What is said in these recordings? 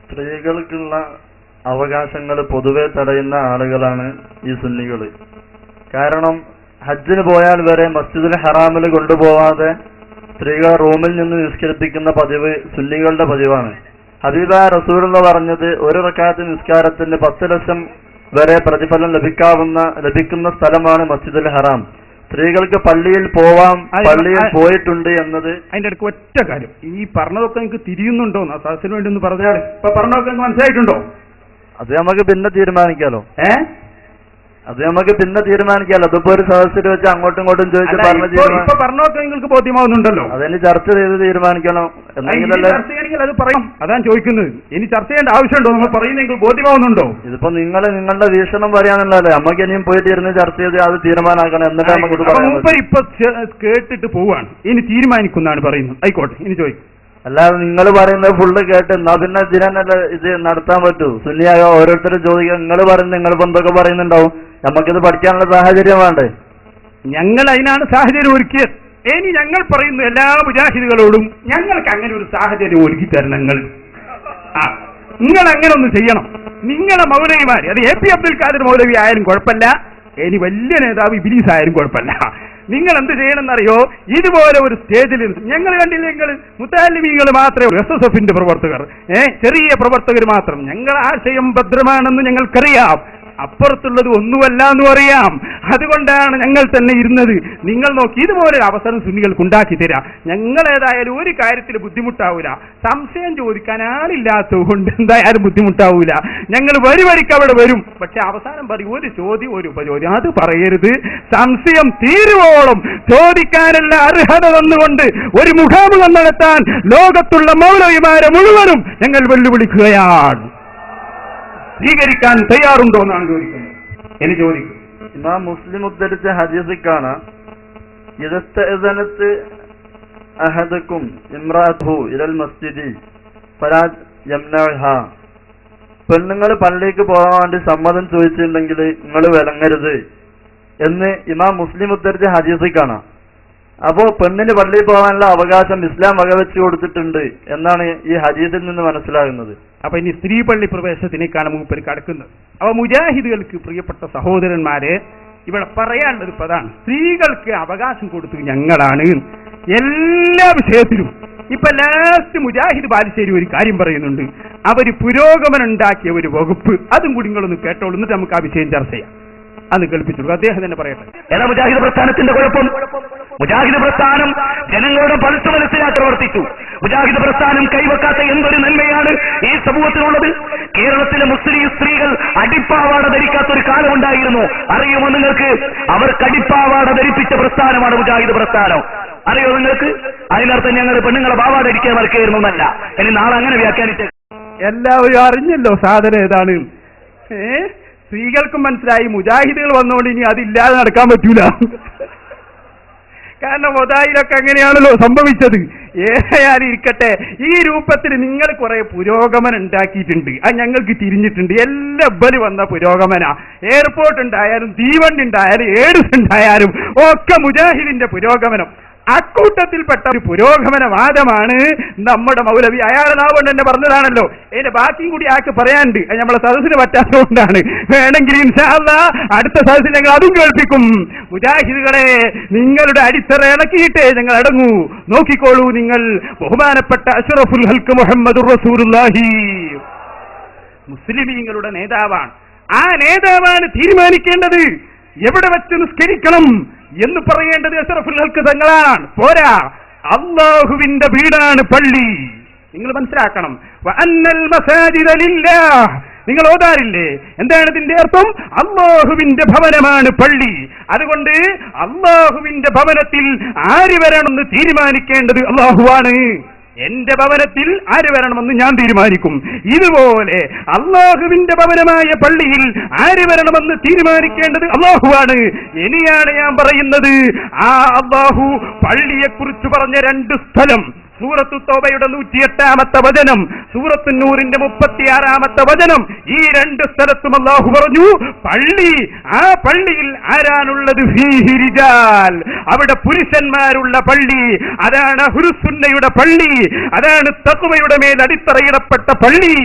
സ്ത്രീകൾക്കുള്ള അവകാശങ്ങൾ പൊതുവെ തടയുന്ന ആളുകളാണ് ഈ സുന്നികൾ. കാരണം ഹജ്ജിന് പോയാൽ വരെ മസ്ജിദുൽ ഹറാമിൽ കൊണ്ടുപോവാതെ സ്ത്രീകളെ റൂമിൽ നിന്ന് നിസ്കരിപ്പിക്കുന്ന പതിവ് സുന്നികളുടെ പതിവാണ്. ഹബീബായ റസൂലുള്ളാഹി പറഞ്ഞത് ഒരു റക്അത്ത് നിസ്കാരത്തിന് 10 ലക്ഷം വരെ പ്രതിഫലം ലഭിക്കുന്ന സ്ഥലമാണ് മസ്ജിദുൽ ഹറാം. സ്ത്രീകൾക്ക് പള്ളിയിൽ പോവാം, പള്ളിയിൽ പോയിട്ടുണ്ട് എന്നത്. അതിന്റെ അടുക്ക് ഒറ്റ കാര്യം, ഈ പറഞ്ഞതൊക്കെ നിങ്ങൾക്ക് തിരിയുന്നുണ്ടോ? സദസ്സിന് വേണ്ടി ഒന്ന് പറഞ്ഞാൽ ഇപ്പൊ പറഞ്ഞതൊക്കെ മനസ്സിലായിട്ടുണ്ടോ? അത് നമുക്ക് പിന്നെ തീരുമാനിക്കാലോ. അതിപ്പോ ഒരു സദസ്സിൽ വെച്ച് അങ്ങോട്ടും ഇങ്ങോട്ടും ചോദിച്ച് പറഞ്ഞൊക്കെ നിങ്ങൾക്ക് ബോധ്യമാവുന്നുണ്ടല്ലോ. അതിന് ചർച്ച ചെയ്ത് തീരുമാനിക്കണം. ചർച്ച ചെയ്യണമെങ്കിൽ അത് പറയും, അതാണ് ചോദിക്കുന്നത്. ഇനി ചർച്ച ചെയ്യേണ്ട ആവശ്യമുണ്ടോ? നമ്മൾ പറയുന്നെങ്കിൽ ബോധ്യമാവുന്നുണ്ടോ? ഇതിപ്പോ നിങ്ങളുടെ വീക്ഷണം പറയാനുള്ളതല്ലേ. നമുക്ക് ഇനിയും പോയിട്ട് ഇരുന്ന് ചർച്ച ചെയ്ത് അത് തീരുമാനമാക്കണം. എന്നിട്ട് നമുക്ക് ഇപ്പൊ കേട്ടിട്ട് പോവാണ്, ഇനി തീരുമാനിക്കുന്നതാണ് പറയുന്നത്. ആയിക്കോട്ടെ, ഇനി ചോദിക്കും. അല്ലാതെ നിങ്ങൾ പറയുന്നത് ഫുള്ള് കേട്ട് എന്നാ പിന്നെ ഇതിനല്ല ഇത് നടത്താൻ പറ്റൂ. സുന്നിയായോ ഓരോരുത്തരും ചോദിക്കുക, നിങ്ങൾ പറയുന്നത് നിങ്ങൾ എന്തൊക്കെ പറയുന്നുണ്ടാവും. നമുക്കിത് പഠിക്കാനുള്ള സാഹചര്യം വേണ്ടേ? ഞങ്ങൾ അതിനാണ് സാഹചര്യം ഒരുക്കിയത്. ഇനി ഞങ്ങൾ പറയുന്ന എല്ലാ മുജാഹിദുകളോടും ഞങ്ങൾക്ക് അങ്ങനെ ഒരു സാഹചര്യം ഒരുക്കി തരണം. നിങ്ങൾ അങ്ങനെ ഒന്ന് ചെയ്യണം. നിങ്ങളെ മൗലവിമാര്, അത് എ പി അബ്ദുൽ ഖാദർ മൗലവി ആയാലും കുഴപ്പമില്ല, ഇനി വലിയ നേതാവ് ഇബ്ലീസ് ആയാലും കുഴപ്പമില്ല. നിങ്ങൾ എന്ത് ചെയ്യണമെന്നറിയോ? ഇതുപോലെ ഒരു സ്റ്റേജിൽ ഞങ്ങൾ കണ്ടില്ല, നിങ്ങൾ മുത്തഅല്ലിമീങ്ങൾ മാത്രമേ, SSF പ്രവർത്തകർ, ചെറിയ പ്രവർത്തകർ മാത്രം. ഞങ്ങൾ ആശയം ഭദ്രമാണെന്ന് ഞങ്ങൾക്കറിയാം, അപ്പുറത്തുള്ളത് ഒന്നുമല്ല എന്നും അറിയാം. അതുകൊണ്ടാണ് ഞങ്ങൾ തന്നെ ഇരുന്നത്. നിങ്ങൾ നോക്കി, ഇതുപോലെ അവസരം സുന്നികൾക്ക് ഉണ്ടാക്കി തരാം. ഞങ്ങൾ ഏതായാലും ഒരു കാര്യത്തിൽ ബുദ്ധിമുട്ടാവൂല. സംശയം ചോദിക്കാൻ ആളില്ലാത്തതുകൊണ്ട് എന്തായാലും ബുദ്ധിമുട്ടാവൂല. ഞങ്ങൾ വരിക്ക് അവിടെ വരും. പക്ഷെ അവസാനം പറയും, ഒരു ചോദ്യം ഒരു ഉപചോദ്യം, അത് പറയരുത്. സംശയം തീരുവോളം ചോദിക്കാനുള്ള അർഹത തന്നുകൊണ്ട് ഒരു മുഖാമുഖം നടത്താൻ ലോകത്തുള്ള മൗലവിമാരെ മുഴുവനും ഞങ്ങൾ വെല്ലുവിളിക്കുകയാണ്. സ്വീകരിക്കാൻ തയ്യാറുണ്ടോ എന്നാണ് ചോദിക്കുന്നത്. എനിക്ക് ചോദിക്കും. ഇമാം മുസ്ലിം ഉദ്ധരിച്ച ഹദീസിൽ കാണാം, ഇദസ്തഅദനത് അഹദകും ഇംറാഅതുഹു ഇലൽ മസ്ജിദി ഫലാ യംനഅഹാ. പെണ്ണുങ്ങൾ പള്ളിക്ക് പോകാൻ വേണ്ടി സമ്മതം ചോദിച്ചിട്ടുണ്ടെങ്കിൽ നിങ്ങൾ വിലങ്ങരുത് എന്ന് ഇമാം മുസ്ലിം ഉദ്ധരിച്ച ഹദീസിൽ കാണാം. അപ്പോ പെണ്ണിന് പള്ളിയിൽ പോകാനുള്ള അവകാശം ഇസ്ലാം വകവെച്ചു കൊടുത്തിട്ടുണ്ട് എന്നാണ് ഈ ഹദീസിൽ നിന്ന് മനസ്സിലാകുന്നത്. അപ്പൊ ഇനി സ്ത്രീ പള്ളി പ്രവേശനത്തിനേക്കാണ് മൂപ്പര് കടക്കുന്നത്. അപ്പൊ മുജാഹിദുകൾക്ക് പ്രിയപ്പെട്ട സഹോദരന്മാരെ, ഇവിടെ പറയാനുള്ളത് പ്രധാന, സ്ത്രീകൾക്ക് അവകാശം കൊടുത്തത് ഞങ്ങളാണ് എല്ലാ വിഷയത്തിലും. ഇപ്പൊ ലാസ്റ്റ് മുജാഹിദ് ബാലുശ്ശേരി ഒരു കാര്യം പറയുന്നുണ്ട്, അവര് പുരോഗമനം ഉണ്ടാക്കിയ ഒരു വകുപ്പ്. അതും കൂടി നിങ്ങളൊന്ന് കേട്ടോളൂ, എന്നിട്ട് നമുക്ക് ആ വിഷയം ചർച്ച ചെയ്യാം. അത് കേൾപ്പിച്ചുള്ളൂ, അദ്ദേഹം തന്നെ പറയട്ടെ. ഏതാ മുജാഹിദ് പ്രസ്ഥാനത്തിന്റെ കുഴപ്പം? മുജാഹിദ് പ്രസ്ഥാനം ജനങ്ങളുടെ പൾസ് മനസ്സിലാക്കി പ്രവർത്തിച്ചു. മുജാഹിദ് പ്രസ്ഥാനം കൈവെക്കാത്ത എന്തൊരു നന്മയാണ് ഈ സമൂഹത്തിനുള്ളത്. കേരളത്തിലെ മുസ്ലിം സ്ത്രീകൾ അടിപ്പാവാട ധരിക്കാത്ത ഒരു കാലം ഉണ്ടായിരുന്നു. അറിയുമോ നിങ്ങൾക്ക്? അവർക്ക് അടിപ്പാവാട ധരിപ്പിച്ച പ്രസ്ഥാനമാണ് മുജാഹിദ് പ്രസ്ഥാനം. അറിയോ നിങ്ങൾക്ക്? അതിനർത്ഥം ഞങ്ങൾ പെണ്ണുങ്ങളെ പാവാട ധരിക്കാൻ മറക്കായിരുന്നു എന്നല്ല. ഇനി നാളെ അങ്ങനെ വ്യാഖ്യാനിച്ച് എല്ലാവരും അറിഞ്ഞല്ലോ സാധനം ഏതാണ്. സ്ത്രീകൾക്കും മനസ്സിലായി, മുജാഹിദുകൾ വന്നുകൊണ്ട് ഇനി അതില്ലാതെ നടക്കാൻ പറ്റൂല. കാരണം മൊതായിലൊക്കെ അങ്ങനെയാണല്ലോ സംഭവിച്ചത്. ഏതായാലും ഇരിക്കട്ടെ, ഈ രൂപത്തിൽ നിങ്ങൾ കുറെ പുരോഗമനം ഉണ്ടാക്കിയിട്ടുണ്ട്. അത് ഞങ്ങൾക്ക് തിരിഞ്ഞിട്ടുണ്ട്. എല്ലാ ബലി വന്ന പുരോഗമന, എയർപോർട്ട് ഉണ്ടായാലും തീവണ്ടി ഉണ്ടായാലും ഏഡ്സ് ഉണ്ടായാലും ഒക്കെ മുജാഹിദിന്റെ പുരോഗമനം. അക്കൂട്ടത്തിൽപ്പെട്ട ഒരു പുരോഗമനവാദമാണ് നമ്മുടെ മൗലവി. അയാളെ നാവുകൊണ്ട് തന്നെ പറഞ്ഞതാണല്ലോ. അതിന്റെ ബാക്കിയും കൂടി ആൾക്ക് പറയാനുണ്ട്. അത് നമ്മളെ സദസ്സിന് പറ്റാത്തതുകൊണ്ടാണ്. വേണമെങ്കിൽ ഇൻഷാ അല്ലാഹ് അടുത്ത സദസ്സിൽ ഞങ്ങൾ അതും കേൾപ്പിക്കും. മുജാഹിദുകളെ, നിങ്ങളുടെ അടിത്തറ ഇളക്കിയിട്ടേ ഞങ്ങൾ അടങ്ങൂ. നോക്കിക്കോളൂ, നിങ്ങൾ ബഹുമാനപ്പെട്ട അഷ്റഫുൽ ഖൽഖ് മുഹമ്മദുർ റസൂലുള്ളാഹി മുസ്ലിമീങ്ങളുടെ നേതാവാണ്. ആ നേതാവാണ് തീരുമാനിക്കേണ്ടത് എവിടെ വെച്ച് നിസ്കരിക്കണം എന്ന് പറയേണ്ടത് അഷ്റഫുൽ ഖൽഖ് തങ്ങളാണ്. പോരാ, അല്ലാഹുവിന്റെ വീടാണ് പള്ളി. നിങ്ങൾ മനസ്സിലാക്കണം. വഅന്നൽ മസാജിദ ലില്ലാഹ്. നിങ്ങൾ ഓതാറില്ലേ? എന്താണ് ഇതിന്റെ അർത്ഥം? അല്ലാഹുവിന്റെ ഭവനമാണ് പള്ളി. അതുകൊണ്ട് അല്ലാഹുവിന്റെ ഭവനത്തിൽ ആര് വരണമെന്ന് തീരുമാനിക്കേണ്ടത് അല്ലാഹുവാണ്. എന്റെ ഭവനത്തിൽ ആര് വരണമെന്ന് ഞാൻ തീരുമാനിക്കും. ഇതുപോലെ അല്ലാഹുവിന്റെ ഭവനമായ പള്ളിയിൽ ആര് വരണമെന്ന് തീരുമാനിക്കേണ്ടത് അല്ലാഹുവാണ്. ഇനിയാണ് ഞാൻ പറയുന്നത്, ആ അല്ലാഹു പള്ളിയെക്കുറിച്ച് പറഞ്ഞ 2 സ്ഥലം, സൂറത്തു തൗബയുടെ 108-ാമത്തെ വചനം, സൂറത്തു നൂറിന്റെ 36-ാമത്തെ വചനം. ഈ 2 സ്ഥലത്തും അല്ലാഹു പറഞ്ഞു പള്ളി. ആ പള്ളിയിൽ ആരാണുള്ളത്? ഫീഹി റിജാൽ. അവിടെ പുരുഷന്മാരുള്ള പള്ളി. അതാണ് അഹ്ലുസുന്നയുടെ പള്ളി. അതാണ് തഖ്വയുടെ മേൽ അടിത്തറയിടപ്പെട്ട പള്ളി.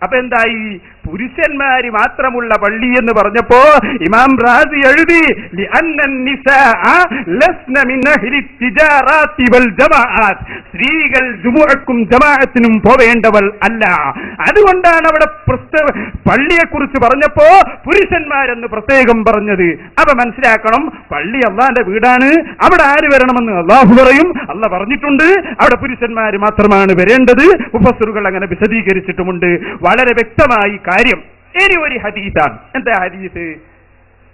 അപ്പൊ എന്തായി? പുരുഷന്മാര് മാത്രമുള്ള പള്ളി എന്ന് പറഞ്ഞപ്പോ ഇമാം റാസി എഴുതി സ്ത്രീകൾ ജുമുഅക്കും ജമാഅത്തിനും പോവേണ്ടവൾ അല്ല. അതുകൊണ്ടാണ് അവിടെ പള്ളിയെക്കുറിച്ച് പറഞ്ഞപ്പോ പുരുഷന്മാരെന്ന് പ്രത്യേകം പറഞ്ഞത്. അപ്പൊ മനസ്സിലാക്കണം, പള്ളി അള്ളാന്റെ വീടാണ്. അവിടെ ആര് വരണമെന്ന് അള്ളാഹു പറയും, അള്ളാഹ് പറഞ്ഞിട്ടുണ്ട്. അവിടെ പുരുഷന്മാര് മാത്രമാണ് വരേണ്ടത്. മുഫസ്സിറുകൾ അങ്ങനെ വിശദീകരിച്ചിട്ടുമുണ്ട്. വളരെ വ്യക്തമായി കാര്യം. ഇനി ഒരു ഹദീസാണ്. എന്താ ഹദീസ്?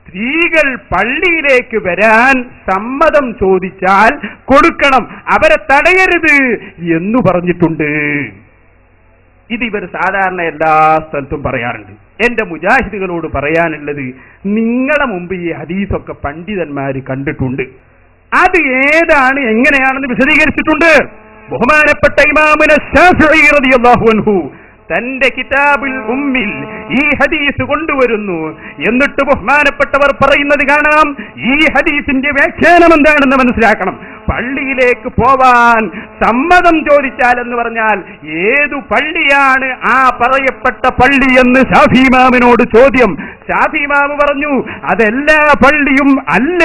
സ്ത്രീകൾ പള്ളിയിലേക്ക് വരാൻ സമ്മതം ചോദിച്ചാൽ കൊടുക്കണം, അവരെ തടയരുത് എന്ന് പറഞ്ഞിട്ടുണ്ട്. ഇത് ഇവർ സാധാരണ എല്ലാ സ്ഥലത്തും പറയാറുണ്ട്. എന്റെ മുജാഹിദുകളോട് പറയാനുള്ളത്, നിങ്ങളെ മുമ്പ് ഈ ഹദീസൊക്കെ പണ്ഡിതന്മാര് കണ്ടിട്ടുണ്ട്. അത് ഏതാണ് എങ്ങനെയാണെന്ന് വിശദീകരിച്ചിട്ടുണ്ട്. ബഹുമാനപ്പെട്ട ഇമാമുന ശാഫിഈ റളിയല്ലാഹു അൻഹു തന്റെ കിതാബുൽ ഉമ്മിൽ ഈ ഹദീസ് കൊണ്ടുവരുന്നു. എന്നിട്ട് ബഹുമാനപ്പെട്ടവർ പറയുന്നത് കാണാം. ഈ ഹദീസിന്റെ വ്യാഖ്യാനം എന്താണെന്ന് മനസ്സിലാക്കണം. പള്ളിയിലേക്ക് പോവാൻ സമ്മതം ചോദിച്ചാൽ എന്ന് പറഞ്ഞാൽ ഏതു പള്ളിയാണ് ആ പറയപ്പെട്ട പള്ളി എന്ന് ശാഫി ഇമാമിനോട് ചോദ്യം. ശാഫി ഇമാം പറഞ്ഞു, അതെല്ലാ പള്ളിയും അല്ല,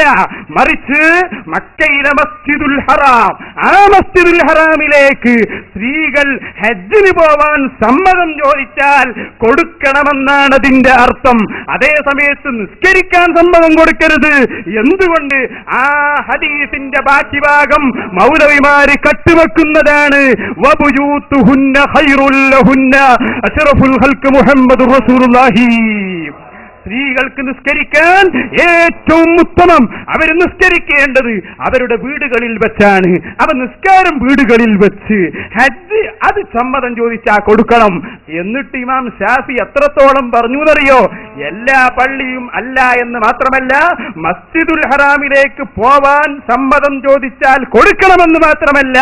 മറിച്ച് മക്കയിലെ മസ്ജിദുൽ ഹറാം, ആ മസ്ജിദുൽ ഹറാമിലേക്ക് സ്ത്രീകൾ ഹജ്ജിന് പോവാൻ സമ്മതം ചോദിച്ചാൽ കൊടുക്കണമെന്നാണ് അതിന്റെ അർത്ഥം. അതേ സമയത്ത് നിസ്കരിക്കാൻ സമ്മതം കൊടുക്കരുത്. എന്തുകൊണ്ട്? ആ ഹദീസിന്റെ ബാക്കി ഭാഗം മൗലവിമാര് കട്ടുവെക്കുന്നതാണ്. വബുയൂത്തുഹുന്ന ഖൈറുൽ ലഹുന്ന അശ്റഫുൽ ഖൽഖ് മുഹമ്മദുർ റസൂലുള്ളാഹി. സ്ത്രീകൾക്ക് നിസ്കരിക്കാൻ ഏറ്റവും ഉത്തമം അവർ നിസ്കരിക്കേണ്ടത് അവരുടെ വീടുകളിൽ വെച്ചാണ്. അവ നിസ്കാരം വീടുകളിൽ വെച്ച് ഹജ്ജ് അത് സമ്മതം ചോദിച്ചാൽ കൊടുക്കണം. എന്നിട്ട് ഇമാം ഷാഫി എത്രത്തോളം പറഞ്ഞു എന്നറിയോ? എല്ലാ പള്ളിയും അല്ല എന്ന് മാത്രമല്ല, മസ്ജിദുൽ ഹറാമിലേക്ക് പോവാൻ സമ്മതം ചോദിച്ചാൽ കൊടുക്കണമെന്ന് മാത്രമല്ല,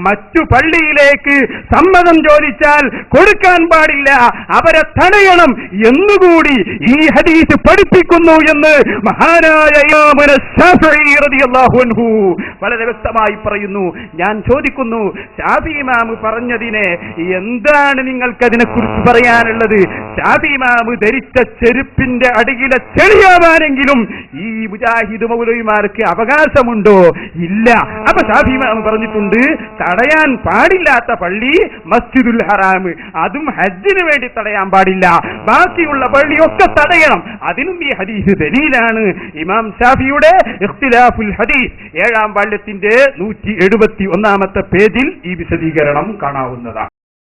മറ്റു പള്ളിയിലേക്ക് സമ്മതം ചോദിച്ചാൽ കൊടുക്കാൻ പാടില്ല, അവരെ തടയണം എന്നുകൂടി ഈ ഹദീസ് പഠിപ്പിക്കുന്നു എന്ന് മഹാനായ ഇമാമുന ശാഫിഈ റളിയല്ലാഹു അൻഹു വളരെ വ്യക്തമായി പറയുന്നു. ഞാൻ ചോദിക്കുന്നു, ശാഫി ഇമാം പറഞ്ഞതിനെ എന്താണ് നിങ്ങൾക്കതിനെക്കുറിച്ച് പറയാനുള്ളത്? ശാഫി ഇമാം ധരിച്ച ചെരുപ്പിന്റെ അടിയിലെ ചെളിയാവാനെങ്കിലും ഈ മുജാഹിദ് മൗലവിമാർക്ക് അവകാശമുണ്ടോ? ഇല്ല. അപ്പൊ ശാഫി ഇമാം പറഞ്ഞിട്ടുണ്ട്, തടയാൻ പാടില്ലാത്ത പള്ളി മസ്ജിദുൽ ഹറാം, അതും ഹജ്ജിന് വേണ്ടി തടയാൻ പാടില്ല. ബാക്കിയുള്ള പള്ളിയൊക്കെ തടയണം. അതിനും ഈ ഹദീസ് ദലീലാണ്. ഇമാം ഷാഫിയുടെ ഇഖ്തിലാഫുൽ ഹദീസ് 7-ാം വാള്യത്തിന്റെ 171-ാമത്തെ പേജിൽ ഈ വിശദീകരണം കാണാവുന്നതാണ്.